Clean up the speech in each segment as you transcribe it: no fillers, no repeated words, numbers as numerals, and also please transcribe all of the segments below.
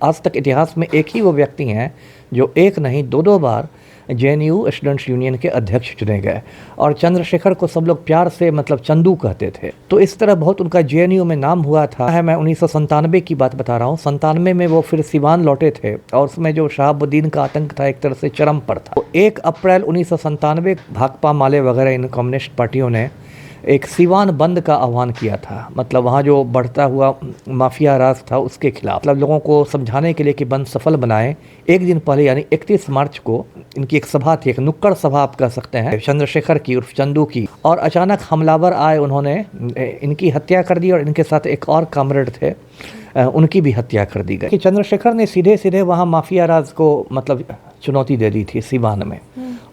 आज तक इतिहास में एक ही वो व्यक्ति हैं जो एक नहीं दो बार जेएनयू स्टूडेंट्स यूनियन के अध्यक्ष चुने गए। और चंद्रशेखर को सब लोग प्यार से मतलब चंदू कहते थे। तो इस तरह बहुत उनका जेएनयू में नाम हुआ था। है मैं 1997 की बात बता रहा हूँ। 97 में वो फिर सिवान लौटे थे और उसमें जो शहाबुद्दीन का आतंक था एक तरह से चरम पर था। तो 1 अप्रैल 1997 भाकपा माले वगैरह इन कम्युनिस्ट पार्टियों ने एक सिवान बंद का आह्वान किया था। मतलब वहाँ जो बढ़ता हुआ माफिया राज था उसके खिलाफ, मतलब लोगों को समझाने के लिए कि बंद सफल बनाएं। एक दिन पहले यानी 31 मार्च को इनकी एक सभा थी, एक नुक्कड़ सभा आप कह सकते हैं, चंद्रशेखर की उर्फ चंदू की। और अचानक हमलावर आए, उन्होंने इनकी हत्या कर दी और इनके साथ एक और कामरेड थे, उनकी भी हत्या कर दी गई। कि चंद्रशेखर ने सीधे सीधे वहाँ माफिया राज को मतलब चुनौती दे दी थी सिवान में।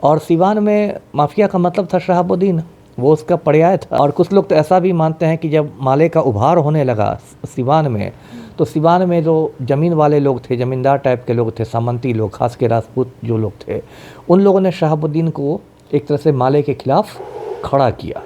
और सिवान में माफिया का मतलब था शहाबुद्दीन, वो उसका पर्याय था। और कुछ लोग तो ऐसा भी मानते हैं कि जब माले का उभार होने लगा सिवान में, तो सिवान में जो ज़मीन वाले लोग थे, ज़मींदार टाइप के लोग थे, सामंती लोग, खास के राजपूत जो लोग थे, उन लोगों ने शहाबुद्दीन को एक तरह से माले के खिलाफ खड़ा किया।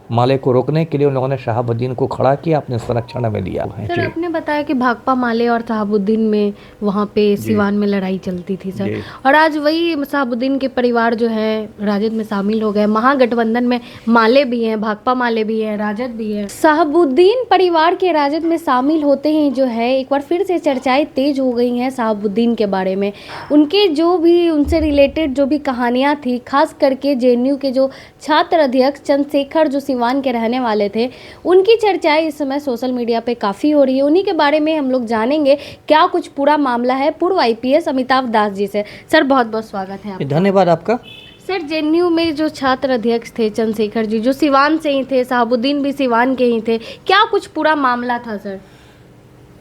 माले को रोकने के लिए उन लोगों ने शहाबुद्दीन को खड़ा किया, अपने संरक्षण में लिया। सर, आपने बताया कि भाकपा माले और शहाबुद्दीन में वहाँ पे सिवान में लड़ाई चलती थी सर, और आज वही शहाबुद्दीन के परिवार जो है राजद में शामिल हो गए। महागठबंधन में माले भी हैं, भाकपा माले भी हैं, राजद भी है। शहाबुद्दीन परिवार के राजद में शामिल होते ही जो है एक बार फिर से चर्चाएं तेज हो गई हैं शहाबुद्दीन के बारे में। उनके जो भी उनसे रिलेटेड जो भी कहानियाँ थी, खास करके जेएनयू के जो छात्र अध्यक्ष चंद्रशेखर जो सिवान के रहने वाले थे, उनकी चर्चाएं इस समय सोशल मीडिया पे काफ़ी हो रही है। उन्हीं के बारे में हम लोग जानेंगे क्या कुछ पूरा मामला है पूर्व आईपीएस अमिताभ दास जी से। सर, बहुत बहुत स्वागत है आपका। धन्यवाद आपका। सर, जेएनयू में जो छात्र अध्यक्ष थे चंद्रशेखर जी, जो सिवान से ही थे, शहाबुद्दीन भी सिवान के ही थे, क्या कुछ पूरा मामला था सर?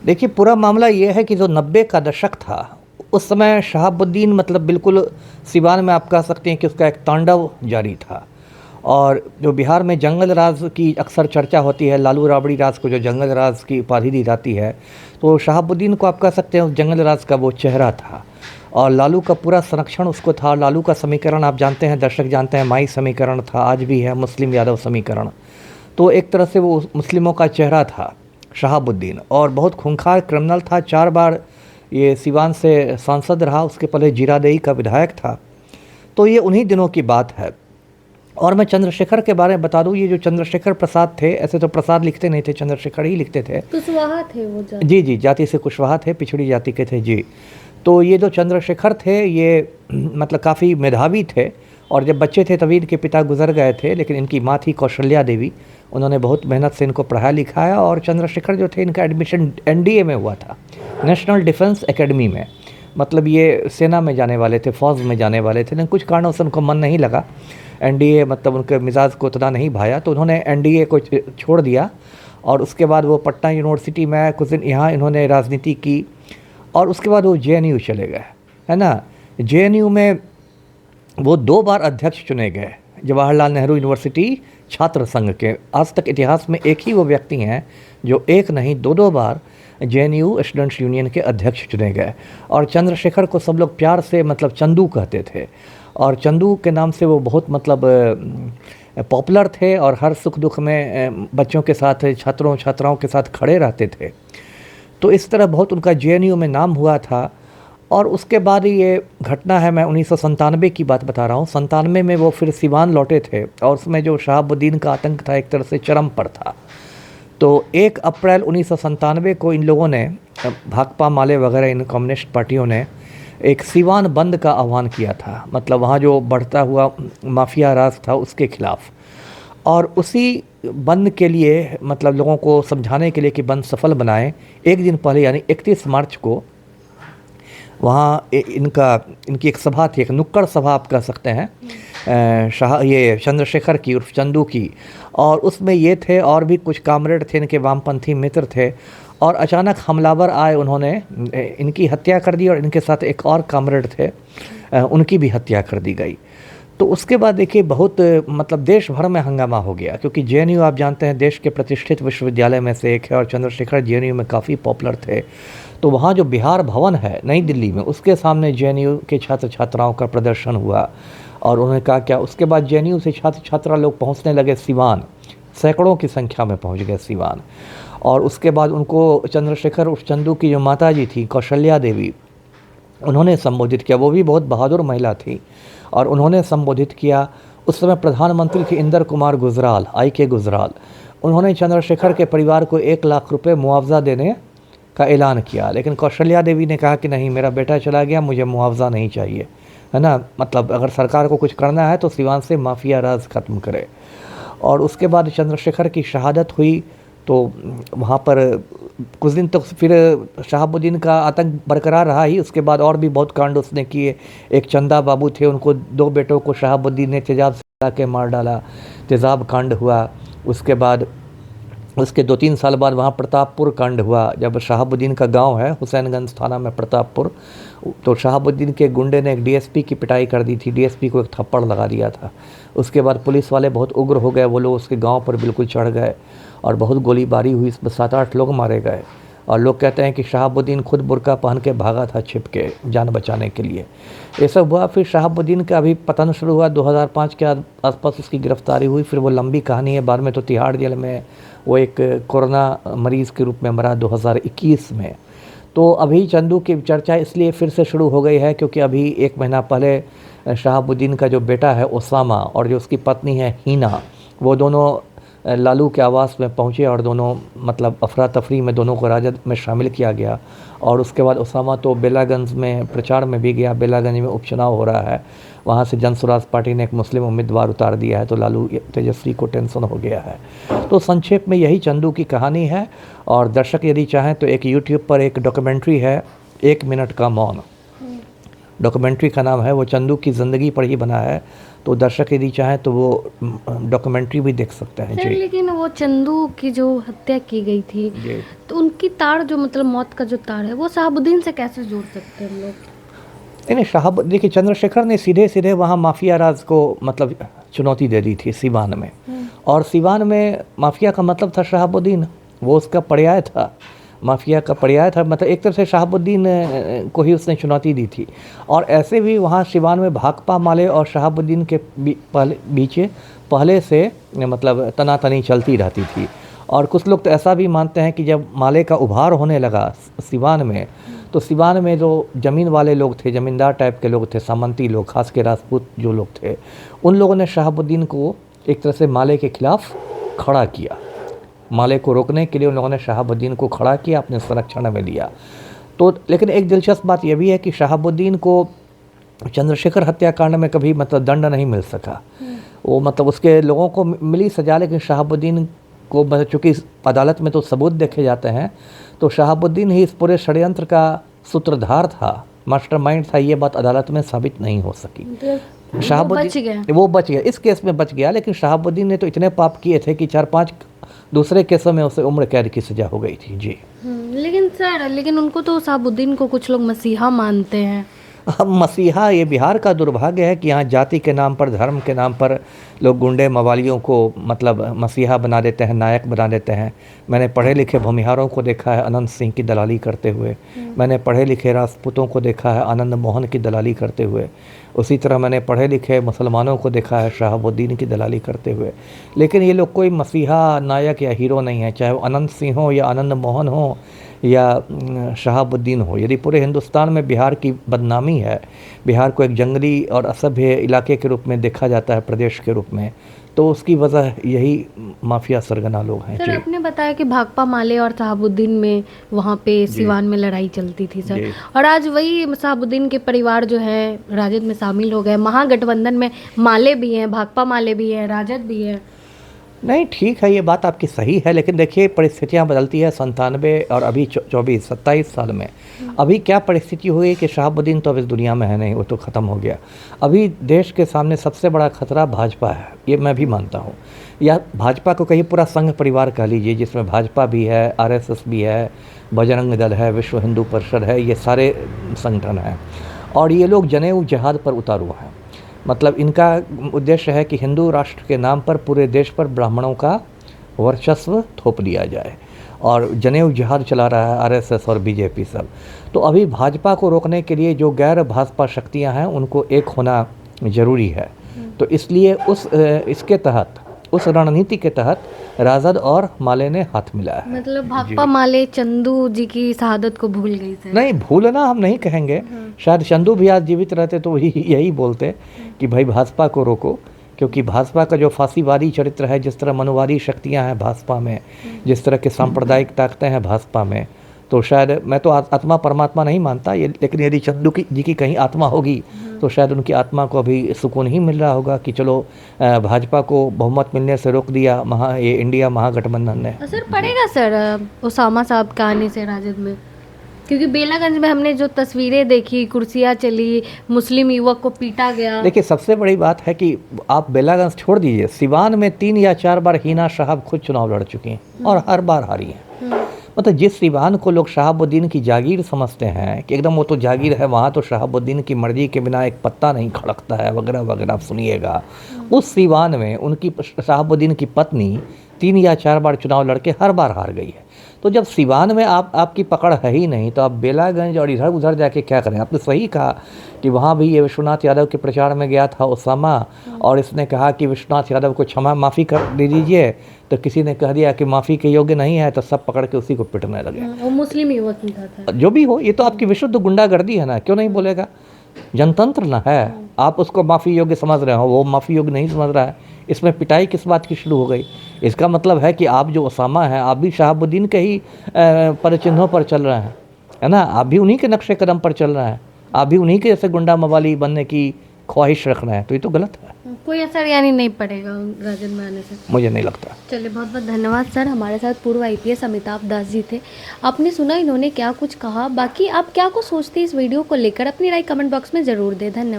देखिए, पूरा मामला ये है कि जो 90 का दशक था उस समय शहाबुद्दीन मतलब बिल्कुल सिवान में आप कह सकते हैं कि उसका एक तांडव जारी था। और जो बिहार में जंगल राज की अक्सर चर्चा होती है, लालू राबड़ी राज को जो जंगल राज की उपाधि दी जाती है, तो शहाबुद्दीन को आप कह सकते हैं उस जंगल राज का वो चेहरा था। और लालू का पूरा संरक्षण उसको था। लालू का समीकरण आप जानते हैं, दर्शक जानते हैं, माई समीकरण था, आज भी है मुस्लिम यादव समीकरण। तो एक तरह से वो मुस्लिमों का चेहरा था शहाबुद्दीन, और बहुत खूंखार क्रिमिनल था। 4 बार ये सिवान से सांसद रहा, उसके पहले जीरादेई का विधायक था। तो ये उन्हीं दिनों की बात है। और मैं चंद्रशेखर के बारे में बता दूं, ये जो चंद्रशेखर प्रसाद थे, ऐसे तो प्रसाद लिखते नहीं थे, चंद्रशेखर ही लिखते थे। कुशवाहा थे वो जाति। जी, जाति से कुशवाहा थे, पिछड़ी जाति के थे जी। तो ये जो चंद्रशेखर थे ये मतलब काफ़ी मेधावी थे। और जब बच्चे थे तभी इनके पिता गुजर गए थे, लेकिन इनकी माँ थी कौशल्या देवी, उन्होंने बहुत मेहनत से इनको पढ़ाया लिखाया। और चंद्रशेखर जो थे, इनका एडमिशन एनडीए में हुआ था, नेशनल डिफेंस एकेडमी में। मतलब ये सेना में जाने वाले थे, फौज में जाने वाले थे, लेकिन कुछ कारणों से उनको मन नहीं लगा एनडीए, मतलब उनके मिजाज को उतना नहीं भाया, तो उन्होंने एनडीए को छोड़ दिया। और उसके बाद वो पटना यूनिवर्सिटी में कुछ दिन यहाँ इन्होंने राजनीति की, और उसके बाद वो जेएनयू चले गए, है ना। जेएनयू में वो 2 बार अध्यक्ष चुने गए, जवाहरलाल नेहरू यूनिवर्सिटी छात्र संघ के। आज तक इतिहास में एक ही वो व्यक्ति हैं जो एक नहीं दो बार जेएनयू स्टूडेंट्स यूनियन के अध्यक्ष चुने गए। और चंद्रशेखर को सब लोग प्यार से मतलब चंदू कहते थे, और चंदू के नाम से वो बहुत मतलब पॉपुलर थे, और हर सुख दुख में बच्चों के साथ, छात्रों छात्राओं के साथ खड़े रहते थे। तो इस तरह बहुत उनका जेएनयू में नाम हुआ था। और उसके बाद ये घटना है, मैं 1997 की बात बता रहा हूँ। 97 में वो फिर सिवान लौटे थे और उसमें जो शहाबुद्दीन का आतंक था एक तरह से चरम पर था। तो 1 अप्रैल 1997 को इन लोगों ने, भाकपा माले वगैरह इन कम्युनिस्ट पार्टियों ने एक सिवान बंद का आह्वान किया था। मतलब वहाँ जो बढ़ता हुआ माफिया राज था उसके खिलाफ। और उसी बंद के लिए, मतलब लोगों को समझाने के लिए कि बंद सफल बनाएं, एक दिन पहले यानी 31 मार्च को वहाँ इनकी एक सभा थी, एक नुक्कड़ सभा आप कह सकते हैं, ये चंद्रशेखर की उर्फ चंदू की। और उसमें ये थे और भी कुछ कामरेड थे, इनके वामपंथी मित्र थे। और अचानक हमलावर आए, उन्होंने इनकी हत्या कर दी और इनके साथ एक और कामरेड थे, उनकी भी हत्या कर दी गई। तो उसके बाद देखिए बहुत मतलब देश भर में हंगामा हो गया, क्योंकि जेएनयू आप जानते हैं देश के प्रतिष्ठित विश्वविद्यालय में से एक है, और चंद्रशेखर जेएनयू में काफ़ी पॉपुलर थे। तो वहाँ जो बिहार भवन है नई दिल्ली में, उसके सामने जेएनयू के छात्र छात्राओं का प्रदर्शन हुआ। और उन्होंने कहा क्या, उसके बाद जेएनयू से छात्र छात्रा लोग पहुँचने लगे सिवान। सैकड़ों की संख्या में पहुंच गए सीवान। और उसके बाद उनको चंद्रशेखर उर्फ चंदू की जो माता जी थी कौशल्या देवी, उन्होंने संबोधित किया। वो भी बहुत बहादुर महिला थी और उन्होंने संबोधित किया। उस समय प्रधानमंत्री थे इंदर कुमार गुजराल, IK गुजराल। उन्होंने चंद्रशेखर के परिवार को 1 लाख रुपए मुआवजा देने का ऐलान किया, लेकिन कौशल्या देवी ने कहा कि नहीं, मेरा बेटा चला गया, मुझे मुआवजा नहीं चाहिए, है ना। मतलब अगर सरकार को कुछ करना है तो सिवान से माफिया राज ख़त्म करे। और उसके बाद चंद्रशेखर की शहादत हुई तो वहाँ पर कुछ दिन तक फिर शहाबुद्दीन का आतंक बरकरार रहा ही। उसके बाद और भी बहुत कांड उसने किए। एक चंदा बाबू थे, उनको 2 बेटों को शहाबुद्दीन ने तेजाब से ला के मार डाला, तेजाब कांड हुआ। उसके बाद उसके 2-3 साल बाद वहाँ प्रतापपुर कांड हुआ, जब शहाबुद्दीन का गांव है हुसैनगंज थाना में प्रतापपुर, तो शहाबुद्दीन के गुंडे ने एक DSP की पिटाई कर दी थी, DSP को एक थप्पड़ लगा दिया था। उसके बाद पुलिस वाले बहुत उग्र हो गए, वो लोग उसके गांव पर बिल्कुल चढ़ गए और बहुत गोलीबारी हुई, इसमें 7-8 लोग मारे गए। और लोग कहते हैं कि शहाबुद्दीन खुद बुर्का पहन के भागा था छिप के जान बचाने के लिए। ये सब हुआ। फिर शहाबुद्दीन का अभी पतन शुरू हुआ, 2005 के आसपास उसकी गिरफ्तारी हुई। फिर वो लंबी कहानी है, बाद में तो तिहाड़ जेल में वो एक कोरोना मरीज़ के रूप में मरा 2021 में। तो अभी चंदू की चर्चा इसलिए फिर से शुरू हो गई है क्योंकि अभी 1 महीना पहले शहाबुद्दीन का जो बेटा है ओसामा और जो उसकी पत्नी है हिना, वो दोनों लालू के आवास में पहुंचे और दोनों मतलब अफरा तफरी में दोनों को राजद में शामिल किया गया। और उसके बाद ओसामा तो बेलागंज में प्रचार में भी गया। बेलागंज में उपचुनाव हो रहा है, वहाँ से जन स्वराज पार्टी ने एक मुस्लिम उम्मीदवार उतार दिया है, तो लालू तेजस्वी को टेंशन हो गया है। तो संक्षेप में यही चंदू की कहानी है। और दर्शक यदि चाहें तो एक YouTube पर एक डॉक्यूमेंट्री है 1 मिनट का मौन, डॉक्यूमेंट्री का नाम है, वो चंदू की ज़िंदगी पर ही बना है। तो दर्शक यदि चाहें तो वो डॉक्यूमेंट्री भी देख सकते हैं जी। लेकिन वो चंदू की जो हत्या की गई थी तो उनकी तार जो मतलब मौत का जो तार है वो शहाबुद्दीन से कैसे जोड़ सकते हैं हम लोग? नहीं, देखिए चंद्रशेखर ने सीधे सीधे वहाँ माफिया राज को मतलब चुनौती दे दी थी सिवान में। और सिवान में माफिया का मतलब था शहाबुद्दीन, वो उसका पर्याय था, माफिया का पर्याय था। मतलब एक तरह से शहाबुद्दीन को ही उसने चुनौती दी थी। और ऐसे भी वहाँ सिवान में भाकपा माले और शहाबुद्दीन के बीच पहले से मतलब तनातनी चलती रहती थी। और कुछ लोग तो ऐसा भी मानते हैं कि जब माले का उभार होने लगा सिवान में, तो सिवान में जो ज़मीन वाले लोग थे, ज़मींदार टाइप के लोग थे, सामंती लोग, खास के राजपूत जो लोग थे, उन लोगों ने शहाबुद्दीन को एक तरह से माले के खिलाफ खड़ा किया। माले को रोकने के लिए उन लोगों ने शहाबुद्दीन को खड़ा किया, अपने संरक्षण में लिया। तो लेकिन एक दिलचस्प बात यह भी है कि शहाबुद्दीन को चंद्रशेखर हत्याकांड में कभी मतलब दंड नहीं मिल सका। वो मतलब उसके लोगों को मिली सजा, लेकिन शहाबुद्दीन को चूँकि अदालत में तो सबूत देखे जाते हैं, तो शहाबुद्दीन ही इस पूरे षड्यंत्र का सूत्रधार था, मास्टरमाइंड था। ये बात अदालत में साबित नहीं हो सकी। शहाबुद्दीन वो बच गया, इस केस में बच गया, लेकिन शहाबुद्दीन ने तो इतने पाप किए थे कि 4-5 दूसरे केसों में उसे उम्र कैद की सजा हो गई थी जी। लेकिन सर, लेकिन उनको तो शहाबुद्दीन को कुछ लोग मसीहा मानते हैं। अब मसीहा, ये बिहार का दुर्भाग्य है कि यहाँ जाति के नाम पर, धर्म के नाम पर लोग गुंडे मवालियों को मतलब मसीहा बना देते हैं, नायक बना देते हैं। मैंने पढ़े लिखे भूमिहारों को देखा है अनंत सिंह की दलाली करते हुए, मैंने पढ़े लिखे राजपूतों को देखा है आनंद मोहन की दलाली करते हुए, उसी तरह मैंने पढ़े लिखे मुसलमानों को देखा है शहाबुद्दीन की दलाली करते हुए। लेकिन ये लोग कोई मसीहा, नायक या हीरो नहीं है, चाहे वो अनंत सिंह हो या आनंद मोहन हो या शहाबुद्दीन हो। यदि पूरे हिंदुस्तान में बिहार की बदनामी है, बिहार को एक जंगली और असभ्य इलाके के रूप में देखा जाता है, प्रदेश के रूप में, तो उसकी वजह यही माफिया सरगना लोग हैं। सर, आपने बताया कि भाकपा माले और शहाबुद्दीन में वहाँ पे सिवान में लड़ाई चलती थी सर, और आज वही शहाबुद्दीन के परिवार जो है राजद में शामिल हो गए। महागठबंधन में माले भी हैं, भाकपा माले भी हैं, राजद भी है। नहीं, ठीक है, ये बात आपकी सही है, लेकिन देखिए परिस्थितियाँ बदलती है। 97 और अभी 27 साल में अभी क्या परिस्थिति हुई कि शहाबुद्दीन तो अब इस दुनिया में है नहीं, वो तो ख़त्म हो गया। अभी देश के सामने सबसे बड़ा खतरा भाजपा है, ये मैं भी मानता हूँ। या भाजपा को कहीं पूरा संघ परिवार कह लीजिए, जिसमें भाजपा भी है, RSS भी है, बजरंग दल है, विश्व हिंदू परिषद है, ये सारे संगठन हैं। और ये लोग जनेऊ जिहाद पर उतारू हैं। मतलब इनका उद्देश्य है कि हिंदू राष्ट्र के नाम पर पूरे देश पर ब्राह्मणों का वर्चस्व थोप दिया जाए, और जनेऊ जिहाद चला रहा है RSS और BJP सब। तो अभी भाजपा को रोकने के लिए जो गैर भाजपा शक्तियां हैं उनको एक होना ज़रूरी है। तो इसलिए इसके तहत, उस रणनीति के तहत राजद और माले ने हाथ मिलाया है। मतलब भाकपा माले चंदू जी की शहादत को भूल गई सर। नहीं, भूलना हम नहीं कहेंगे, शायद चंदू भी आज जीवित रहते तो यही बोलते कि भाई भाजपा को रोको, क्योंकि भाजपा का जो फांसीवादी चरित्र है, जिस तरह मनुवादी शक्तियां हैं भाजपा में, जिस तरह के सांप्रदायिक ताकतें हैं भाजपा में, तो शायद मैं तो आत्मा परमात्मा नहीं मानता ये, लेकिन यदि चंदू जी की कहीं आत्मा होगी तो शायद उनकी आत्मा को अभी सुकून ही मिल रहा होगा कि चलो भाजपा को बहुमत मिलने से रोक दिया ये इंडिया महागठबंधन ने। असर पड़ेगा सर ओसामा साहब के आने से राजद में? क्योंकि बेलागंज में हमने जो तस्वीरें देखी, कुर्सियाँ चली, मुस्लिम युवक को पीटा गया। देखिए, सबसे बड़ी बात है कि आप बेलागंज छोड़ दीजिए, सिवान में 3 या 4 बार हिना साहब खुद चुनाव लड़ चुकी हैं और हर बार हारी हैं। मतलब जिस सिवान को लोग शहाबुद्दीन की जागीर समझते हैं कि एकदम वो तो जागीर है, वहाँ तो शहाबुद्दीन की मर्जी के बिना एक पत्ता नहीं खड़कता है वगैरह वगैरह, आप सुनिएगा। उस सिवान में उनकी शहाबुद्दीन की पत्नी 3 या 4 बार चुनाव लड़के हर बार हार गई है। तो जब सिवान में आपकी पकड़ है ही नहीं, तो आप बेलागंज और इधर उधर जाके क्या करें? आपने सही कहा कि वहाँ भी ये विश्वनाथ यादव के प्रचार में गया था ओसामा, और इसने कहा कि विश्वनाथ यादव को माफ़ी कर दे दीजिए, तो किसी ने कह दिया कि माफ़ी के योग्य नहीं है, तो सब पकड़ के उसी को पिटने लगे। वो मुस्लिम युवक ही था। जो भी हो, ये तो आपकी विशुद्ध गुंडागर्दी है ना, क्यों नहीं बोलेगा? जनतंत्र ना है, आप उसको माफ़ी योग्य समझ रहे हो, वो माफ़ी योग्य नहीं समझ रहा है। इसमें पिटाई किस बात की शुरू हो गई? इसका मतलब है कि आप जो ओसामा हैं, आप भी शहाबुद्दीन के ही परिचिह्नों पर चल रहे हैं, है ना? आप भी उन्हीं के नक्शे कदम पर चल रहे हैं, आप भी उन्हीं के जैसे गुंडा मवाली बनने की ख्वाहिश रख रहे हैं, तो ये तो गलत है। कोई असर यानी नहीं पड़ेगा राजद में आने से? मुझे नहीं लगता। चलिए, बहुत बहुत धन्यवाद सर। हमारे साथ पूर्व IPS अमिताभ दास जी थे। आपने सुना इन्होंने क्या कुछ कहा। बाकी आप क्या कुछ सोचते हैं इस वीडियो को लेकर, अपनी राय कमेंट बॉक्स में ज़रूर दें। धन्यवाद।